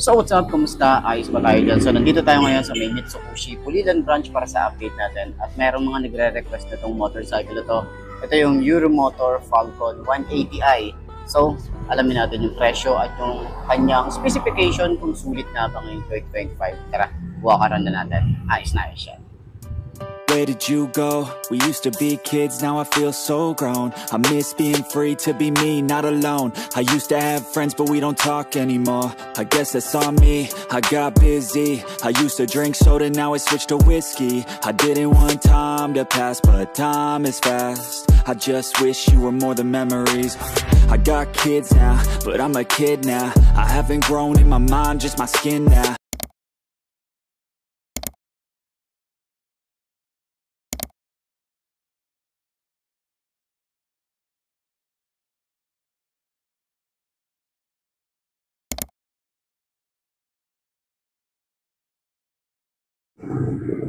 So what's up? Kumusta? Ayos ba tayo dyan? So nandito tayo ngayon sa may Mitsubishi Pulilan branch para sa update natin. At merong mga nagre-request na itong motorcycle na to. Ito yung Euromotor Falcon 180i. So alamin natin yung presyo at yung kanyang specification kung sulit na ba ngayong 2025. Tara, buwakaran na natin. Ayos na ayos yan. Where did you go? We used to be kids, now I feel so grown. I miss being free to be me, not alone. I used to have friends, but we don't talk anymore. I guess that's on me, I got busy. I used to drink soda, now I switched to whiskey. I didn't want time to pass, but time is fast. I just wish you were more than memories. I got kids now, but I'm a kid now. I haven't grown in my mind, just my skin now.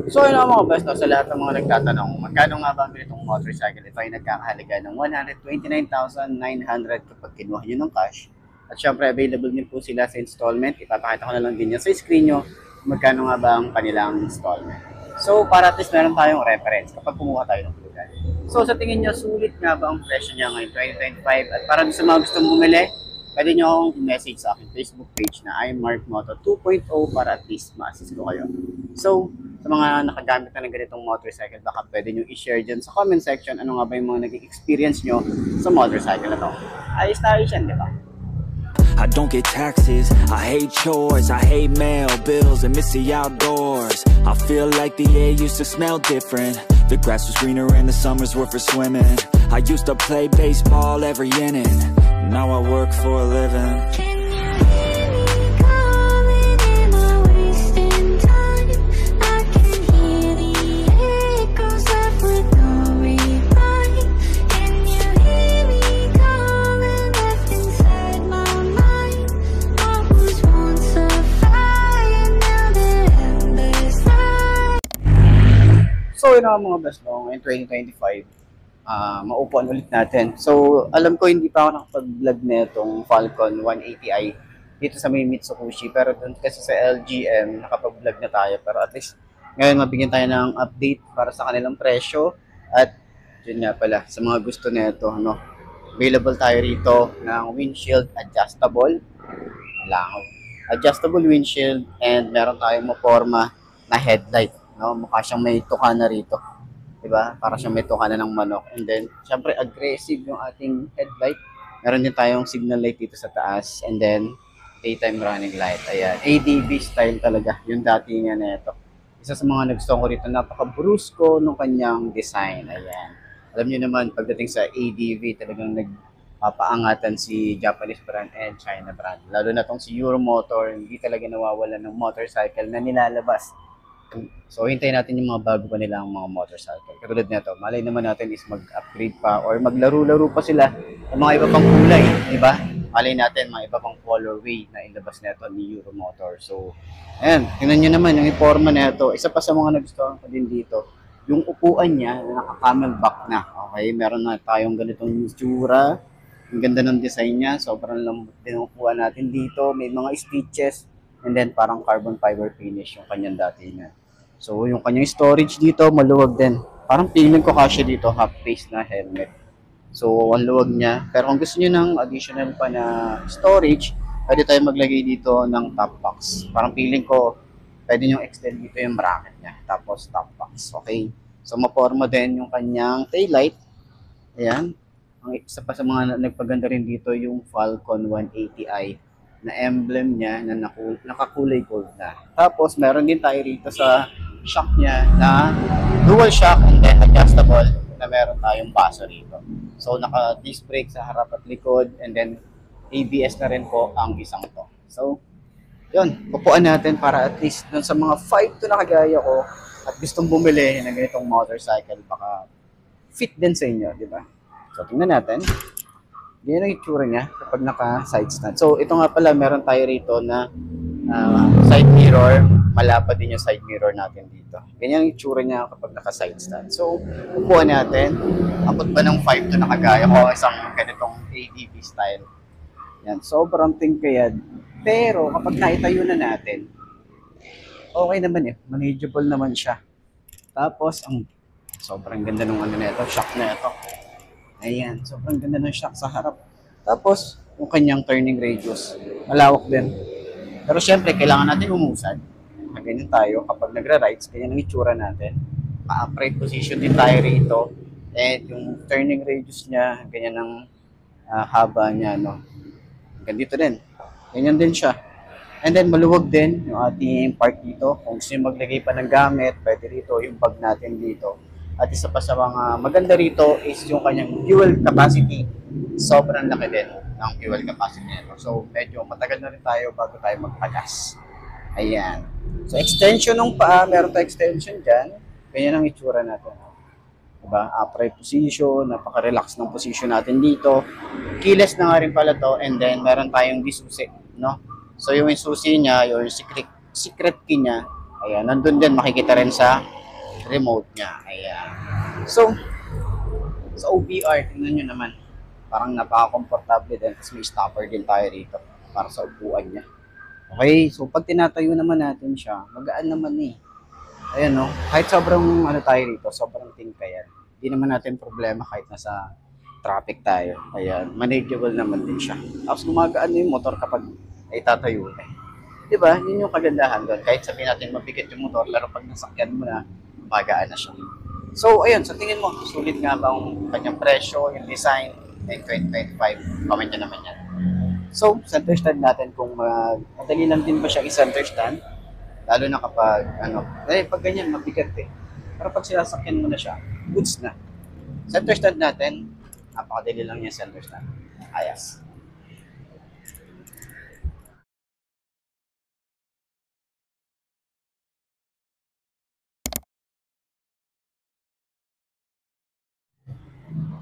So yun ang mga best, no? Sa lahat ng mga nagtatanong, magkano nga ba ang ganitong motorcycle? Ito ay nagkakahalaga ng 129,900 kapag kinuha nyo ng cash. At syempre available din po sila sa installment. Ipapakita ko na lang din yan sa screen nyo magkano nga ba ang kanilang installment. So para at least meron tayong reference kapag kumuha tayo ng lugar. So sa tingin nyo, sulit nga ba ang presyo niya ngayong 2025? At para sa mga gustong bumili, pwede nyo akong i-message sa aking Facebook page na I'm Mark Moto 2.0 para at least ma-assist ko kayo. So, sa mga nakagamit na ng ganitong motorcycle, baka pwede nyo i-share dyan sa comment section ano nga ba yung mga naging experience nyo sa motorcycle na to. Ayos na ayos yan, di ba? I don't get taxes, I hate chores, I hate mail, bills, and miss the outdoors. I feel like the air used to smell different. The grass was greener and the summers were for swimming. I used to play baseball every inning. Now I work for a living. So yun ang mga best, no? Ngayon 2025, maupuan ulit natin. So alam ko hindi pa ako nakapag-vlog na itong Falcon 180i dito sa may Mitsubishi, pero doon kasi sa LGM nakapag-vlog na tayo. Pero at least ngayon mabigyan tayo ng update para sa kanilang presyo. At yun nga pala, sa mga gusto nito, no? Available tayo rito ng windshield adjustable. Adjustable windshield, and meron tayong maporma na headlight. No, mukha siyang may tuka na rito. 'Di ba? Para siyang may tuka na ng manok. And then, syempre aggressive yung ating headlight. Meron din tayong signal light dito sa taas, and then daytime running light. Ayan, ADB style talaga yung datingan na ito. Isa sa mga nagustuhan ko rito, napaka-brusco nung kanyang design. Ayan. Alam niyo naman, pagdating sa ADV, talagang nagpapaangatan si Japanese brand and China brand. Lalo na tong si Euromotor, hindi talaga nawawalan ng motorcycle na nilalabas. So, hintayin natin yung mga bago pa nilang mga motorcycle. Katulad nito, malay naman natin is mag-upgrade pa or maglaro-laro pa sila ng mga iba pang kulay, di ba? Malay natin, mga iba pang colorway na ilabas nito ni Euromotor. So, ayan, tingnan nyo naman yung informa nito. Isa pa sa mga nagustuhan ko din dito, yung upuan niya, naka-camel back na. Okay, meron na tayong ganitong itsura. Ang ganda ng design niya. Sobrang lambot din ang upuan natin dito. May mga stitches. And then, parang carbon fiber finish yung kanyang dati niya. So, yung kanyang storage dito, maluwag din. Parang feeling ko kasya dito, half-face na helmet. So, ang luwag niya. Pero kung gusto niyo ng additional pa na storage, pwede tayo maglagay dito ng top box. Parang feeling ko, pwede nyo extend dito yung bracket niya. Tapos, top box. Okay? So, maporma din yung kanyang taillight. Ayan. Ang isa pa sa mga nagpaganda rin dito, yung Falcon 180i na emblem niya na nakakulay gold na. Tapos, meron din tayo rito sa shock niya na dual shock and then adjustable na meron tayong baso rito. So, naka-disc brake sa harap at likod, and then ABS na rin po ang isang to. So, yun, pupuan natin para at least dun sa mga 5 to na kagaya ko at gustong bumili ng ganitong motorcycle, baka fit din sa inyo, di ba? So, tingnan natin. Yan ang itsura niya kapag naka-side stand. So, ito nga pala, meron tayo rito na side mirror. Malapad din yung side mirror natin dito. Ganyan ang itsura niya kapag naka-side stand. So, upuan natin. Abot ba ng 5 to na kagaya ko isang ganitong ADV style. Yan, sobrang tingkayad. Pero kapag naitayo na natin, okay naman eh. Manageable naman siya. Tapos, ang sobrang ganda ng ano na ito, shock na ito. Ayan, sobrang ganda ng shock sa harap. Tapos, yung kanyang turning radius, malawak din. Pero syempre, kailangan natin umusad. Ganyan tayo kapag nagra-rides, ganyan ang itsura natin. Pa-upright position din tayo rito. And yung turning radius niya, ganyan ang haba niya, no? Ganito din. Ganyan din siya. And then maluwag din yung ating part dito. Kung gusto yung maglagay pa ng gamit, pwede rito yung bag natin dito. At isa pa sa mga maganda rito is yung kanyang fuel capacity. Sobrang laki din ng fuel capacity nito. So medyo matagal na rin tayo bago tayo magpagas. Ayan. So extension ng paa, meron tayong extension dyan. Ganyan ang itsura natin. Diba? Upright position, napaka-relax ng position natin dito. Keyless na nga rin pala to, and then meron tayong disusi, no? So yung susi niya, yung secret key niya, ayan, nandun din, makikita rin sa remote niya. Ayan. So, sa OBR, tingnan nyo naman, parang napaka-comfortable din, kasi may stopper din tayo rito para sa upuan niya. Okay, so pag tinatayo naman natin siya, magaan naman eh. Ayan no, kahit sobrang ano tayo rito, sobrang tingka yan. Hindi naman natin problema kahit nasa traffic tayo. Ayan, manageable naman din siya. Tapos gumagaan yung motor kapag ay tatayo na. Diba? Yun yung kagandahan doon. Kahit sabihin natin mabigat yung motor, pero pag nasakyan mo na, gumagaan na siya. So, ayun, sa tingin mo, sulit nga ba ang kanyang presyo, yung design, like 2025? Comment nyo naman yan. So, center stand natin kung madali lang din ba siya i-center stand. Lalo na kapag, pag ganyan, mabigat eh. Pero pag sinasakyan mo na siya, goods na. Center stand natin, napakadali lang yung center stand. Ayos.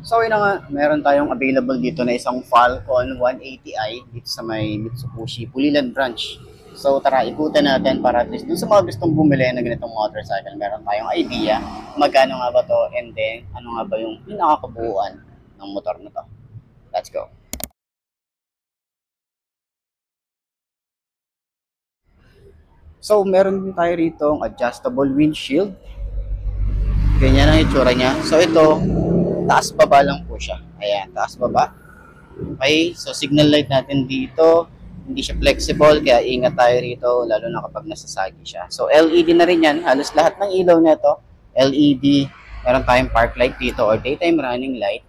So, yun na nga, meron tayong available dito na isang Falcon 180i dito sa may Mitsubishi Pulilan branch. So, tara, ikutan natin para at least dun sa mga gustong bumili na ganitong motorcycle, meron tayong idea magkano nga ba to, and then, ano nga ba yung pinakakabuuan ng motor na to. Let's go. So, meron din tayo rito ang adjustable windshield. Ganyan ang itsura niya. So, ito, taas baba lang po siya. Ayan, taas baba. Okay, so signal light natin dito. Hindi siya flexible, kaya ingat tayo rito, lalo na kapag nasasagi siya. So, LED na rin yan. Halos lahat ng ilaw na ito, LED. Meron tayong park light dito or daytime running light.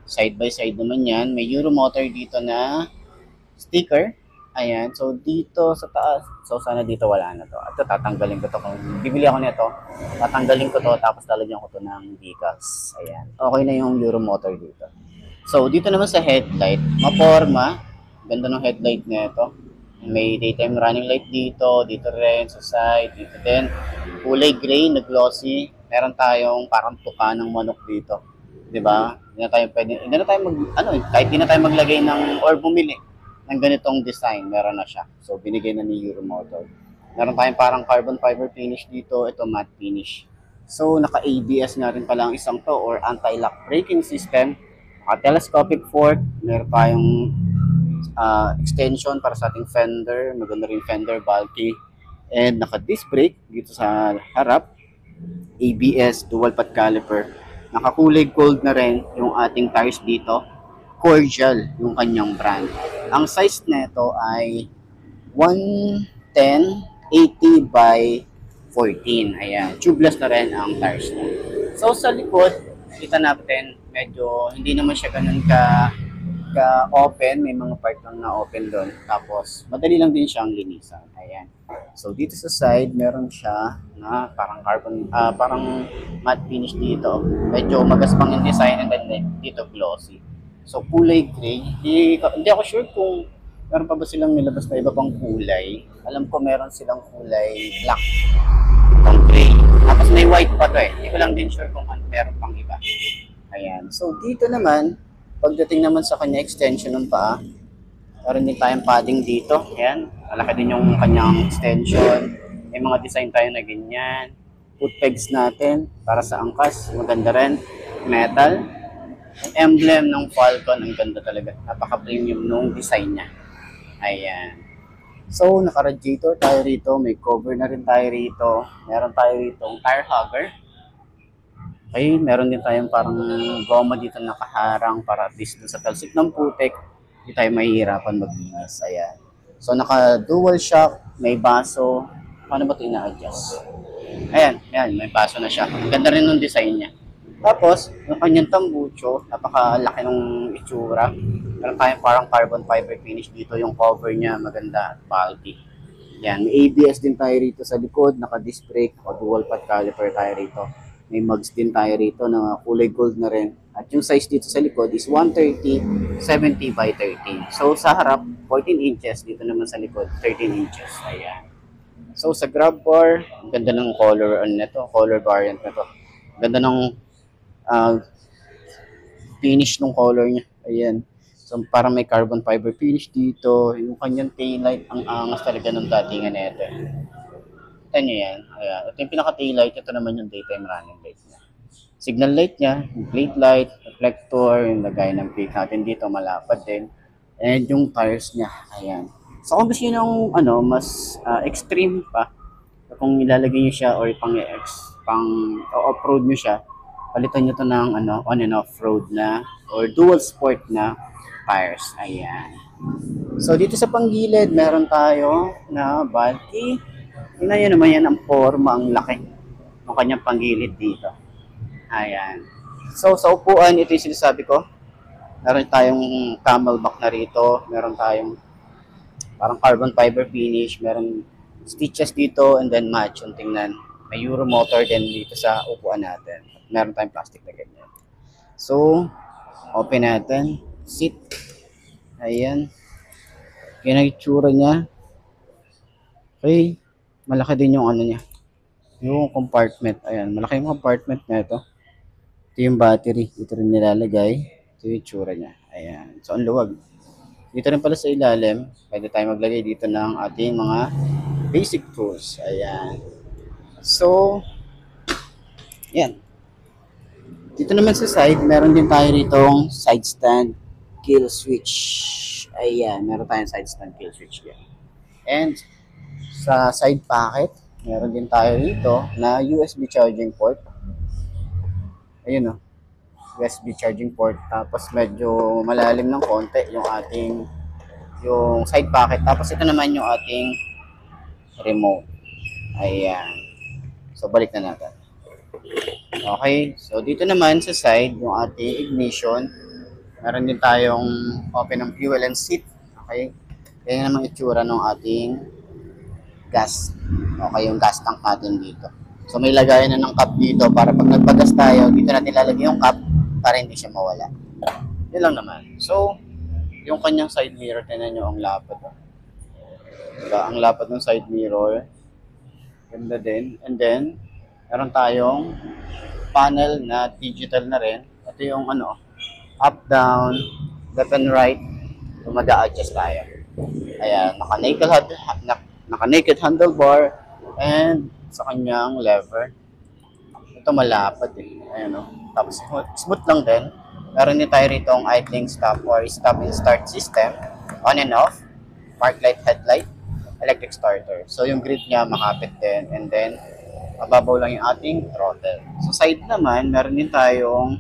Side by side naman yan. May Euromotor dito na sticker. Ayan, so dito sa taas, so sana dito wala na to. At tatanggalin ko to. Kung bibili ako nito, tatanggalin ko to, tapos lalagyan ko to ng decals. Ayan, okay na yung Euromotor dito. So dito naman sa headlight, maporma. Ganda ng headlight nito. May daytime running light dito, dito rin sa side, dito din. Kulay gray na glossy. Meron tayong parang tuka ng manok dito. 'Di ba? Hindi na tayo kahit hindi na tayo maglagay ng or bumili ng ganitong design, meron na siya. So, binigay na ni Euromotor. Meron tayong parang carbon fiber finish dito. Ito, matte finish. So, naka-ABS nga rin pala ang isang to or anti-lock braking system. Naka-telescopic fork. Meron tayong extension para sa ating fender. Maganda rin fender bulky. And naka-disc brake dito sa harap. ABS, dual path caliper. Nakakulay gold na rin yung ating tires dito. Cordial yung kanyang brand. Ang size nito ay 110/80 by 14. Ayan, tubeless na rin ang tires niya. So sa likod, kita natin medyo hindi naman siya ganun ka-open, may mga part lang na open doon. Tapos madali lang din siyang linisan. Ayan. So dito sa side, meron siya na parang parang matte finish dito. Medyo magaspang yung design, and then dito glossy. So, kulay gray. Hindi ako sure kung meron pa ba silang nilabas na iba pang kulay. Alam ko meron silang kulay black. Pang gray. Tapos may white pa to eh. Hindi ko lang din sure kung meron pang iba. Ayan. So, dito naman, pagdating naman sa kanya extension ng paa, meron din tayong padding dito. Ayan. Malaki din yung kanyang extension. May mga design tayo na ganyan. Foot pegs natin para sa angkas. Maganda rin. Metal. Yung emblem ng Falcon, ang ganda talaga. Napaka-premium nung design niya. Ayan. So, naka-radiator tayo rito, may cover na rin tayo rito. Meron tayo rito tire hugger. Okay, meron din tayong parang goma dito nakaharang para at least dun sa talsik ng putik, hindi tayo mahihirapan maglinis. Ayan. So, naka-dual shock, may baso. Paano ba ito ina-adjust? Ayan, ayan, may baso na siya. Ganda rin ng design niya. Tapos, yung kanyang tambucho, napakalaki ng itsura. Meron tayong parang carbon fiber finish dito. Yung cover niya, maganda at bulky. Yan, may ABS din tayo rito sa likod, naka-disc brake, naka-dual pad caliper tayo rito. May mugs din tayo rito na kulay gold na rin. At yung size dito sa likod is 130, 70 by 13. So sa harap, 14 inches. Dito naman sa likod, 13 inches. Ayan. So sa grab bar, ang ganda ng color color variant na to. Ganda ng finish ng color niya. Ayan. So parang may carbon fiber finish dito. Yung kanyang taillight, ang angas talaga ng datingan nito. Ito nyo yan. Ayan. Ito yung pinaka-taillight. Ito naman yung daytime running light niya. Signal light niya, yung plate light, reflector, yung lagay ng plate natin dito, malapad din. And yung tires niya. Ayan. So kung gusto nyo ng mas extreme pa, kung ilalagay nyo siya or pang off-road nyo siya, palitan nyo to ng on and off-road na or dual sport na tires. Ayan. So dito sa panggilid, meron tayo na bulky. Tingnan nyo naman yan ang forma, ang laki ng kanyang panggilid dito. Ayan. So sa upuan, ito yung sinasabi ko. Meron tayong camelback na rito. Meron tayong parang carbon fiber finish. Meron stitches dito and then match yung tingnan. May Euro motor din dito sa upuan natin. Meron tayong plastic na ganyan. So, open natin. Seat. Ayan. Yan ang itsura niya. Okay. Malaki din yung niya. Yung compartment. Ayan. Malaki yung compartment na ito. Ito yung battery. Dito rin nilalagay. Ito yung itsura niya. Ayan. So, ang luwag. Dito rin pala sa ilalim. Pwede tayo maglagay dito ng ating mga basic tools. Ayan. So, yan. Dito naman sa side, meron din tayo ritong side stand kill switch. Ayan, meron tayong side stand kill switch dyan. And sa side pocket, meron din tayo rito na USB charging port. Ayun o. USB charging port. Tapos medyo malalim ng konti yung side pocket. Tapos ito naman yung ating remote. Ayan. So balik na natin. Okay. So dito naman sa side, yung ating ignition. Meron din tayong open ng fuel and seat. Okay. Kaya naman itsura ng ating gas. Okay, yung gas tank natin dito. So may lagayan na ng cup dito para pag nagpagas tayo, dito natin lalagay yung cup para hindi siya mawala. Yun lang naman. So, yung kanyang side mirror, tinan nyo ang lapad. Diba? Ang lapad ng side mirror. Ganda din. And then, meron tayong panel na digital na rin. Ito yung up, down, left and right. So, mag-a-adjust tayo. Ayan, naka-naked handlebar and sa kanyang lever. Ito malapad eh. Ayan o. Tapos smooth lang din. Meron din tayo rito ang idling stop or stop and start system. On and off. Park light, headlight, electric starter. So yung grid niya makapit din. And then, mababaw lang yung ating throttle. Sa side naman, meron din tayong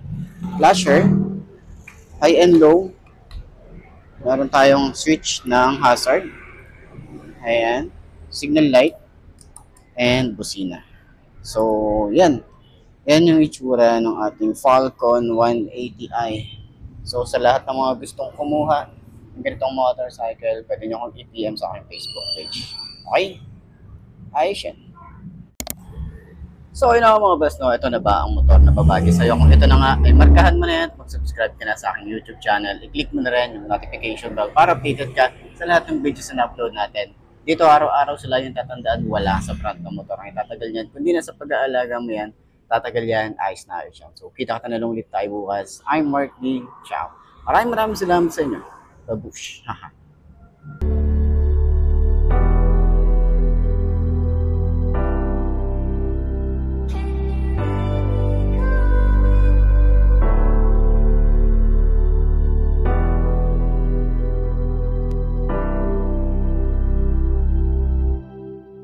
flasher, high and low. Meron tayong switch ng hazard. Ayan. Signal light. And busina. So, yan. Yan yung itsura ng ating Falcon 180i. So, sa lahat ng mga gustong kumuha ng ganitong motorcycle, pwede nyo akong i-PM sa aking Facebook page. Okay? Ayos yan. So, yun ako mga boss, no? Ito na ba ang motor na babagi sa'yo? Kung ito na nga, ay markahan mo na yan. Mag-subscribe ka na sa aking YouTube channel. I-click mo na rin yung notification bell para updated ka sa lahat ng videos na upload natin. Dito araw-araw sila yung tatandaan, wala sa front ng motor ang itatagal yan. Kundi na sa pag-aalaga mo yan, tatagal yan, ayos na ayos yan. So, kita ka na lang ulit tayo bukas. I'm Mark D. Ciao. Maraming salamat sa inyo. Babush. Haha.